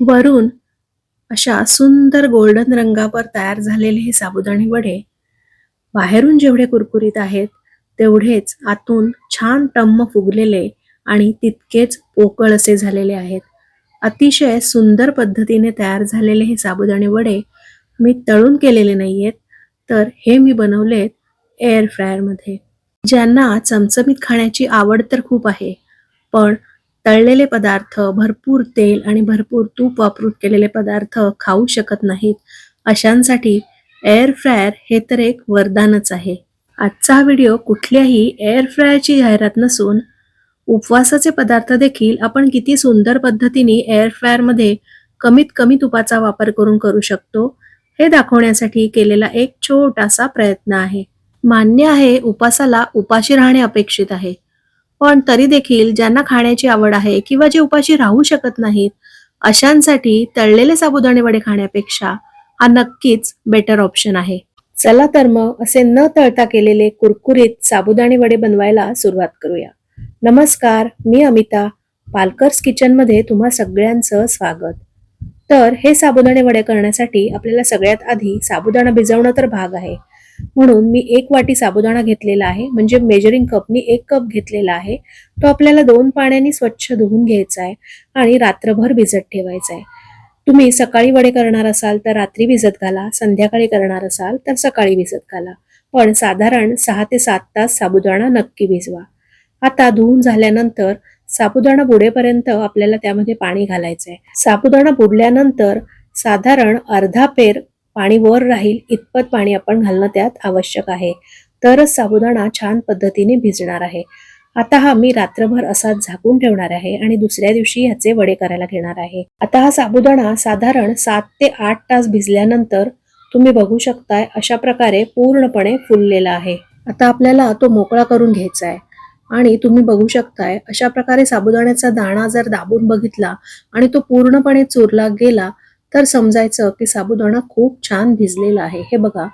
वरून अशा सुंदर गोल्डन रंगावर तयार झालेले हे साबुदाणे वडे बाहेरून जेवढे कुरकुरीत आहेत, तेवढेच आतून छान टम्म फुगलेले आणि तितकेच पोकळ असे झालेले आहेत. अतिशय सुंदर पद्धतीने तयार झालेले हे साबुदाणे वडे मी तळून केलेले नाहीयेत, तर हे मी बनवलेत एअर फ्रायरमध्ये. ज्यांना चमचमीत खाण्याची आवड तर खूप आहे, पण तळलेले पदार्थ, भरपूर तेल आणि भरपूर तूप वापरून केलेले पदार्थ खाऊ शकत नाहीत, अशांसाठी एअर फ्रायर हे तर एक वरदानच आहे. आजचा हा व्हिडिओ कुठल्याही एअर फ्रायरची जाहिरात नसून उपवासाचे पदार्थ देखील आपण किती सुंदर पद्धतीने एअर फ्रायरमध्ये कमीत कमी तुपाचा वापर करून करू शकतो, हे दाखवण्यासाठी केलेला एक छोटासा प्रयत्न आहे. मान्य आहे, उपासाला उपाशी राहणे अपेक्षित आहे, पण तरी देखील ज्यांना खाण्याची आवड आहे किंवा जे उपाशी राहू शकत नाहीत, अशांसाठी तळलेले साबुदाणे वडे खाण्यापेक्षा हा नक्कीच बेटर ऑप्शन आहे. चला तर मग असे न तळता केलेले कुरकुरीत साबुदाणे वडे बनवायला सुरुवात करूया. नमस्कार, मी अमिता. पालकर्स किचनमध्ये तुम्हा सगळ्यांचं स्वागत. तर हे साबुदाणे वडे करण्यासाठी आपल्याला सगळ्यात आधी साबुदाणा भिजवणं तर भाग आहे. म्हणून मी 1 वाटी साबुदाणा घेतलेला आहे, म्हणजे मेजरिंग कपनी 1 कप घेतलेला आहे. तो आपल्याला 2 पाण्याने स्वच्छ धुवून घ्यायचा आहे आणि रात्रभर भिजत ठेवायचा आहे. तुम्ही सकाळी वडे करणार असाल तर रात्री भिजत घाला, संध्याकाळी करणार असाल तर सकाळी भिजत घाला. पण साधारण 6 ते 7 तास साबुदाणा नक्की भिजवा. आता धुवून झाल्यानंतर साबुदाणा बुडेपर्यंत आपल्याला त्यामध्ये पाणी घालायचंय. साबुदाणा बुडल्यानंतर साधारण अर्धा पेर पाणी वर राहील इतपत पाणी आपण घालणं त्यात आवश्यक आहे, तरच साबुदाणा छान पद्धतीने भिजणार आहे. आता हा मी रात्रभर असाच झाकून ठेवणार आहे आणि दुसऱ्या दिवशी ह्याचे वडे करायला घेणार आहे. आता हा साबुदाणा साधारण 7 ते 8 तास भिजल्यानंतर तुम्ही बघू शकताय अशा प्रकारे पूर्णपणे फुललेला आहे. आता आपल्याला तो मोकळा करून घ्यायचा आहे आणि तुम्ही बघू शकताय अशा प्रकारे साबुदाण्याचा दाणा जर दाबून बघितला आणि तो पूर्णपणे चुरला गेला तर समजायचं की साबुदाणा खूप छान भिजलेला आहे. हे बघा,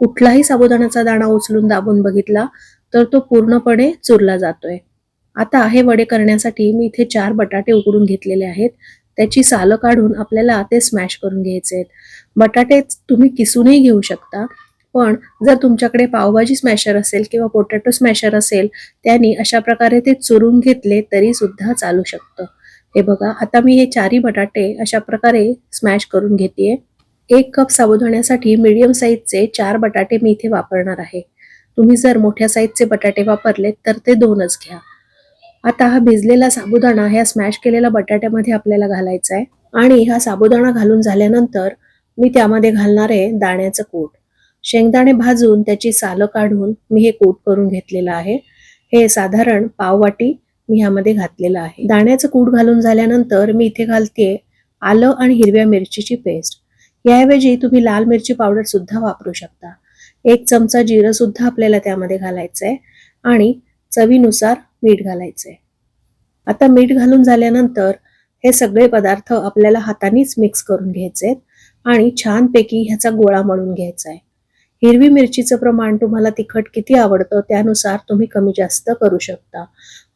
कुठलाही साबुदाण्याचा दाणा उचलून दाबून बघितला तर तो पूर्णपणे चुरला जातोय. आता हे वडे करण्यासाठी मी इथे 4 बटाटे उकडून घेतलेले आहेत. त्याची सालं काढून आपल्याला ते स्मॅश करून घ्यायचे आहेत. बटाटे तुम्ही किसूनही घेऊ शकता, पण जर तुमच्याकडे पावभाजी स्मॅशर असेल किंवा पोटॅटो स्मॅशर असेल, त्यांनी अशा प्रकारे ते चुरून घेतले तरी सुद्धा चालू शकतं. हे बघा, आता मी हे 4ही बटाटे अशा प्रकारे स्मॅश करून घेतेय. 1 कप साबुदाण्यासाठी मीडियम साईजचे 4 बटाटे मी इथे वापरणार आहे. तुम्ही जर मोठ्या साईजचे बटाटे वापरले तर ते 2च घ्या. आता हा भिजलेला साबुदाणा ह्या स्मॅश केलेल्या बटाट्यामध्ये आपल्याला घालायचा आहे आणि हा साबुदाणा घालून झाल्यानंतर मी त्यामध्ये घालणार आहे दाण्याचं कूट. शेंगदाणे भाजून त्याची सालं काढून मी हे कूट करून घेतलेलं आहे. हे साधारण पाव वाटी मी ह्यामध्ये घातलेलं आहे. दाण्याचं कूट घालून झाल्यानंतर मी इथे घालतेय आलं आणि हिरव्या मिरचीची पेस्ट. याऐवजी तुम्ही लाल मिरची पावडर सुद्धा वापरू शकता. 1 चमचा जिरं सुद्धा आपल्याला त्यामध्ये घालायचंय आणि चवीनुसार मीठ घालायचंय. आता मीठ घालून झाल्यानंतर हे सगळे पदार्थ आपल्याला हातानेच मिक्स करून घ्यायचे आणि छानपैकी ह्याचा गोळा मळून घ्यायचा आहे. हिरवी मिरचीचं प्रमाण तुम्हाला तिखट किती आवडतं त्यानुसार तुम्ही कमी जास्त करू शकता.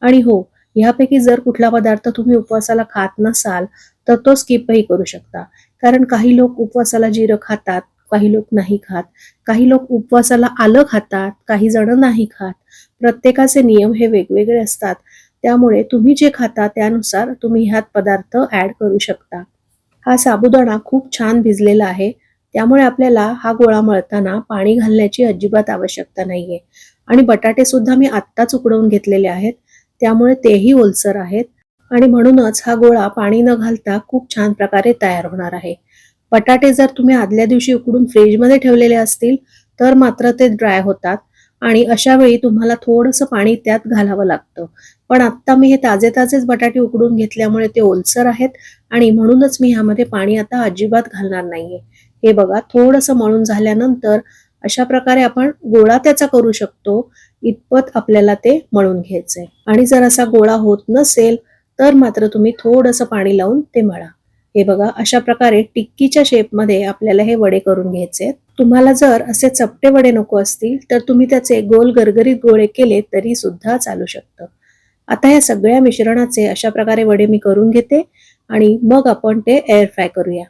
आणि हो, ह्यापैकी जर कुठला पदार्थ तुम्ही उपवासाला खात नसाल तर तो स्किपही करू शकता. कारण काही लोक उपवासाला जिरं खातात, काही लोक नाही खात. काही लोक उपवासाला आलं खातात, काही जण नाही खात. प्रत्येकाचे नियम हे वेगवेगळे असतात. त्यामुळे तुम्ही जे खाता त्यानुसार तुम्ही ह्यात पदार्थ ऍड करू शकता. हा साबुदाणा खूप छान भिजलेला आहे, त्यामुळे आपल्याला हा गोळा मळताना पाणी घालण्याची अजिबात आवश्यकता नाहीये. आणि बटाटे सुद्धा मी आत्ताच उकडवून घेतलेले आहेत, त्यामुळे तेही ओलसर आहेत आणि म्हणूनच हा गोळा पाणी न घालता खूप छान प्रकारे तयार होणार आहे. बटाटे जर तुम्ही आदल्या दिवशी उकडून फ्रीजमध्ये ठेवलेले असतील तर मात्र ते ड्राय होतात आणि अशा वेळी तुम्हाला थोडंसं पाणी त्यात घालावं लागतं. पण आत्ता मी हे ताजे ताजेच बटाटे उकडून घेतल्यामुळे ते ओलसर आहेत आणि म्हणूनच मी ह्यामध्ये पाणी आता अजिबात घालणार नाहीये. हे बघा, थोडंसं मळून झाल्यानंतर अशा प्रकारे आपण गोळा त्याचा करू शकतो इतपत आपल्याला ते मळून घ्यायचंय. आणि जर असा गोळा होत नसेल तर मात्र तुम्ही थोडंसं पाणी लावून ते मळा. हे बघा, अशा प्रकारे टिक्कीच्या शेपमध्ये आपल्याला हे वडे करून घ्यायचे. तुम्हाला जर असे चपटे वडे नको असतील तर तुम्ही त्याचे गोल गरगरीत गोळे केले तरी सुद्धा चालू शकतं. आता या सगळ्या मिश्रणाचे अशा प्रकारे वडे मी करून घेते आणि मग आपण ते एअर फ्राय करूया.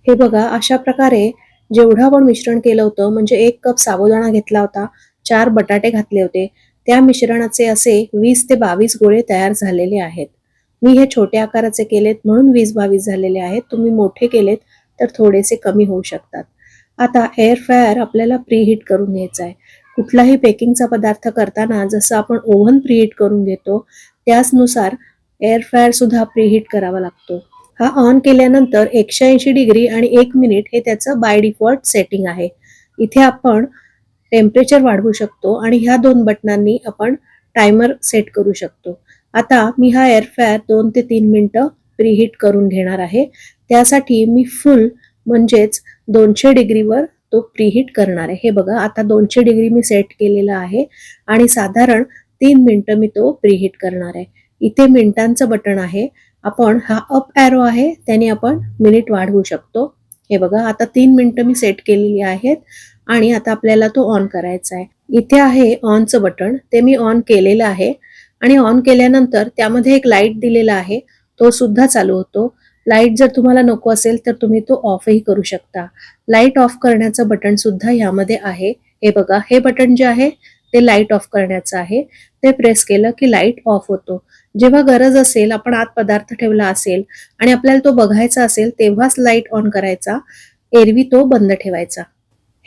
हे बघा, अशा प्रकारे जेवढं आपण मिश्रण केलं होतं, म्हणजे 1 कप साबुदाणा घेतला होता, 4 बटाटे घातले होते, त्या मिश्रणाचे असे 20 ते 22 गोळे तयार झालेले आहेत. मी हे छोट्या आकाराचे केलेत म्हणून 20-22 झालेले आहेत. तुम्ही मोठे केलेत तर थोडेसे कमी होऊ शकतात. आता एअर फ्रायर आपल्याला प्रीहीट करून घ्यायचा आहे. कुठलाही बेकिंगचा पदार्थ करताना जसं आपण ओव्हन प्रीहीट करून घेतो, त्याचनुसार एअर फ्रायर सुद्धा प्रीहीट करावा लागतो. हा ऑन केल्यानंतर 180 डिग्री आणि 1 मिनिट हे त्याचं बाय डिफॉल्ट सेटिंग आहे. इथे आपण टेम्परेचर वाढवू शकतो आणि ह्या 2 बटनांनी आपण टायमर सेट करू शकतो. आता मी हा एअर फ्रायर 2 ते 3 मिनिटं प्रीहीट करून घेणार आहे. त्यासाठी मी फुल म्हणजेच 200 डिग्रीवर तो प्रीहीट करणार आहे. हे बघा, आता 200 डिग्री मी सेट केलेला आहे आणि साधारण 3 मिनिटं मी तो प्रीहीट करणार आहे. इथे मिनिटांचं बटन आहे. आपण हा अप ॲरो आहे त्याने आपण मिनिट वाढवू शकतो. हे बघा, आता 3 मिनिटं मी सेट केलेली आहेत आणि आता आपल्याला तो ऑन करायचा आहे. इथे आहे ऑनचं बटन, ते मी ऑन केलेलं आहे आणि ऑन केल्यानंतर त्यामध्ये एक लाईट दिलेला आहे, तो सुद्धा चालू होतो. लाईट जर तुम्हाला नको असेल तर तुम्ही तो ऑफही करू शकता. लाईट ऑफ करण्याचं बटन सुद्धा यामध्ये आहे. हे बघा, हे बटन जे आहे ते लाईट ऑफ करण्याचं आहे. ते प्रेस केलं की लाईट ऑफ होतो. जेव्हा गरज असेल, आपण आत पदार्थ ठेवला असेल आणि आपल्याला तो बघायचा असेल तेव्हाच लाईट ऑन करायचा, एरवी तो बंद ठेवायचा.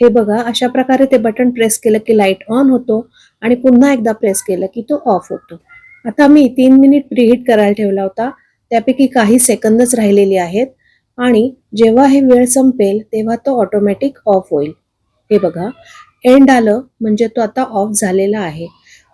हे बघा, अशा प्रकारे ते बटन प्रेस केलं की लाईट ऑन होतो आणि पुन्हा एकदा प्रेस केलं की तो ऑफ होतो. आता मी 3 मिनिट प्रीहीट करायला ठेवला होता, त्यापैकी काही सेकंदच राहिलेली आहेत आणि जेव्हा हे वेळ संपेल तेव्हा तो ऑटोमॅटिक ऑफ होईल. हे बघा, एंड आलं म्हणजे तो आता ऑफ झालेला आहे.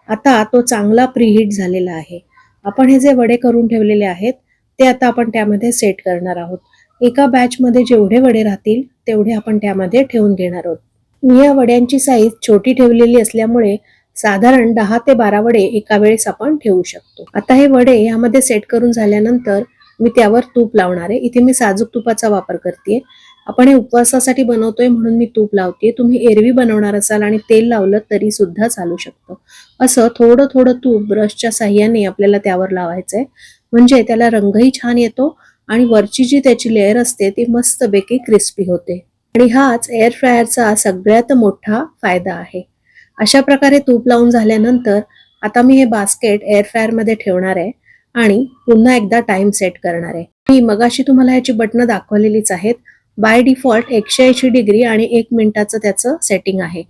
आता तो चांगला प्रीहीट झालेला आहे. आपण हे जे वडे करून ठेवलेले आहेत ते आता आपण त्यामध्ये सेट करणार आहोत. एका बॅचमध्ये जेवढे वडे राहतील तेवढे आपण त्यामध्ये ठेवून घेणार आहोत. मी या वड्यांची साईज छोटी ठेवलेली असल्यामुळे साधारण 10 ते 12 वडे एका वेळेस आपण ठेवू शकतो. आता हे वडे यामध्ये सेट करून झाल्यानंतर मी त्यावर तूप लावणार आहे. इथे मी साजूक तुपाचा वापर करते. आपण हे उपवासासाठी बनवतोय म्हणून मी तूप लावते. तुम्ही एरवी बनवणार असाल आणि तेल लावलं तरी सुद्धा चालू शकतं. असं थोडं थोडं तूप ब्रशच्या साह्याने आपल्याला त्यावर लावायचंय, म्हणजे त्याला रंगही छान येतो आणि वरची जी त्याची लेअर असते ती मस्तपैकी क्रिस्पी होते. आणि हाच एअर फ्रायरचा सगळ्यात मोठा फायदा आहे. अशा प्रकारे तूप लावून झाल्यानंतर आता मी हे बास्केट एअर फ्रायर मध्ये ठेवणार आहे आणि पुन्हा एकदा टाइम सेट करणार आहे. मी मगाशी तुम्हाला ह्याची बटणं दाखवलेलीच आहेत. बाय डिफॉल्ट 180 डिग्री आणि 1 मिनिटाचं त्याचं सेटिंग आहे.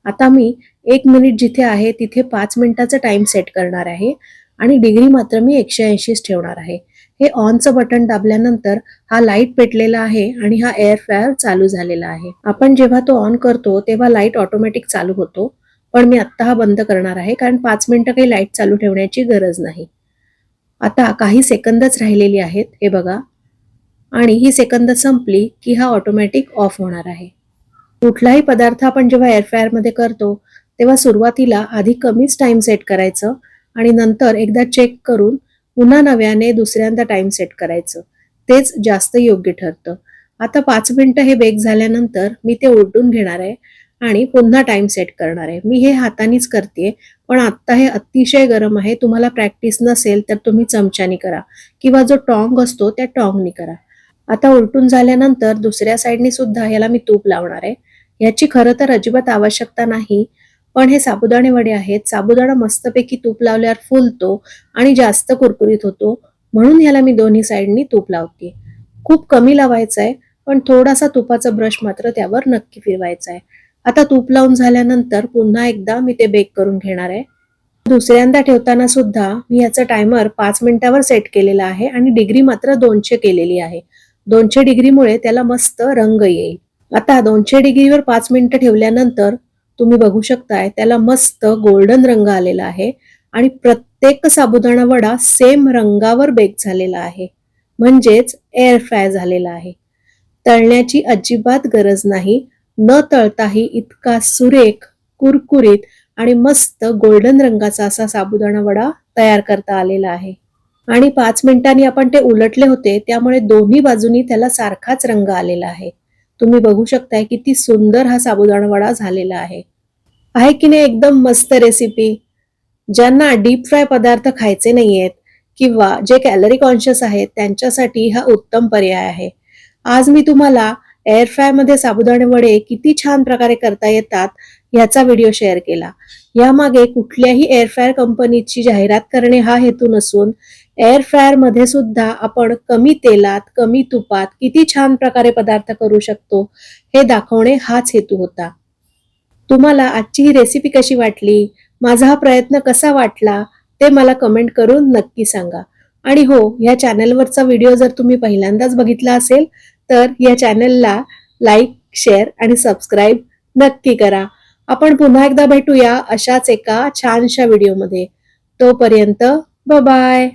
आता मी 1 मिनिट जिथे आहे तिथे 5 मिनिटाचं टाइम सेट करणार आहे आणि डिग्री मात्र मी 180च ठेवणार आहे. हे ऑनचं बटन दाबल्यानंतर हा लाईट पेटलेला आहे आणि हा एअर फ्रायर चालू झालेला आहे. आपण जेव्हा तो ऑन करतो तेव्हा लाईट ऑटोमॅटिक चालू होतो, पण मी आत्ता हा बंद करणार आहे कारण 5 मिनिटं काही लाईट चालू ठेवण्याची गरज नाही. आता काही सेकंदच राहिलेली आहेत. हे बघा, आणि ही सेकंद संपली की हा ऑटोमॅटिक ऑफ होणार आहे. कुठलाही पदार्थ आपण जेव्हा एअर फ्रायर मध्ये करतो तेव्हा सुरुवातीला आधी कमीच टाइम सेट करायचं आणि नंतर एकदा चेक करून पुन्हा नव्याने दुसऱ्यांदा टाइम सेट करायचं. तेच जास्त योग्य ठरतं. आता 5 मिनिटं हे बेक झाल्यानंतर मी ते उलटून घेणार आहे आणि पुन्हा टाइम सेट करणार आहे. मी हे हातानेच करते, पण आत्ता हे अतिशय गरम आहे. तुम्हाला प्रॅक्टिस नसेल तर तुम्ही चमच्यानी करा किंवा जो टॉंग असतो त्या टॉंगनी करा. आता उलटून झाल्यानंतर दुसऱ्या साईडनी सुद्धा याला मी तूप लावणार आहे. याची खरं तर अजिबात आवश्यकता नाही, पण हे साबुदाणे वडे आहेत. साबुदाणा मस्तपैकी तूप लावल्यावर फुलतो आणि जास्त कुरकुरीत होतो, म्हणून ह्याला मी दोन्ही साईडनी तूप लावते. खूप कमी लावायचं आहे, पण थोडासा तुपाचा ब्रश मात्र त्यावर नक्की फिरवायचा आहे. आता तूप लावून झाल्यानंतर पुन्हा एकदा मी ते बेक करून घेणार आहे. दुसऱ्यांदा ठेवताना सुद्धा मी याचा टायमर 5 मिनिटावर सेट केलेला आहे आणि डिग्री मात्र 200 केलेली आहे. 200 डिग्रीमुळे त्याला मस्त रंग येईल. आता 200 डिग्रीवर 5 मिनिटं ठेवल्यानंतर तुम्ही बघू शकताय त्याला मस्त गोल्डन रंग आलेला आहे आणि प्रत्येक साबुदाणा वडा सेम रंगावर बेक झालेला आहे, म्हणजेच एअर फ्राय झालेला आहे. तळण्याची अजिबात गरज नाही. न तळताही इतका सुरेख, कुरकुरीत आणि मस्त गोल्डन रंगाचा असा साबुदाणा वडा तयार करता आलेला आहे. आणि 5 मिनिटांनी आपण ते उलटले होते त्यामुळे दोन्ही बाजूनी त्याला सारखाच रंग आलेला आहे. तुम्ही बघू शकताय किती सुंदर हा साबुदाणा वडा झालेला आहे. आहे की नाही एकदम मस्त रेसिपी. ज्यांना डीप फ्राय पदार्थ खायचे नाहीयेत किंवा जे कॅलरी कॉन्शियस आहेत त्यांच्यासाठी हा उत्तम पर्याय आहे. आज मी तुम्हाला एअर फ्रायमध्ये साबुदाणे वडे किती छान प्रकारे करता येतात याचा व्हिडिओ शेअर केला. यामागे कुठल्याही एअर फ्रायर कंपनीची जाहिरात करणे हा हेतू नसून एअर फ्रायर मध्ये सुद्धा आपण कमी तेलात, कमी तुपात किती छान प्रकारे पदार्थ करू शकतो हे दाखवणे हाच हेतू होता. तुम्हाला आजची ही रेसिपी कशी वाटली? माझा हा प्रयत्न कसा वाटला? ते मला कमेंट करून नक्की सांगा. आणि हो, ह्या चॅनलवरचा व्हिडिओ जर तुम्ही पहिल्यांदाच बघितला असेल, तर या चॅनलला लाईक, शेअर आणि सबस्क्राईब नक्की करा. आपण पुन्हा एकदा भेटूया अशाच एका छानशा व्हिडिओमध्ये. तोपर्यंत बाय.